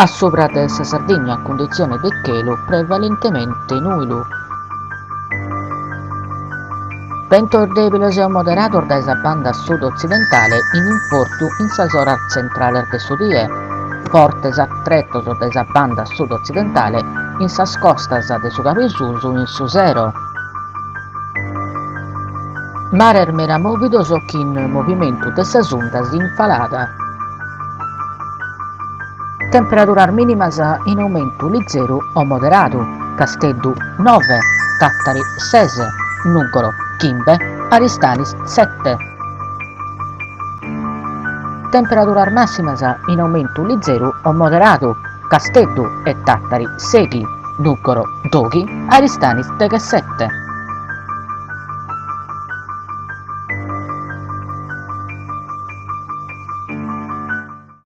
A sopra de sa Sardigna a condizione de chelu prevalentemente nuilu. Vento debile o moderato da sa banda sud-occidentale in importu in sa zona centrale de su die, fortes atretos de sa banda sud-occidentale in sas costas de su Capisusu in su zero. Marer mera movidos o in movimento de sas ondas infalada. Temperaturas mínimas in aumento ligeiro o moderato, Casteddu 9, Tattari 6, Nuggolo 15, Aristanis 7. Temperaturas máximas in aumento ligeiro o moderato, Casteddu e Tattari 6, Nuggolo 12, Aristanis 17.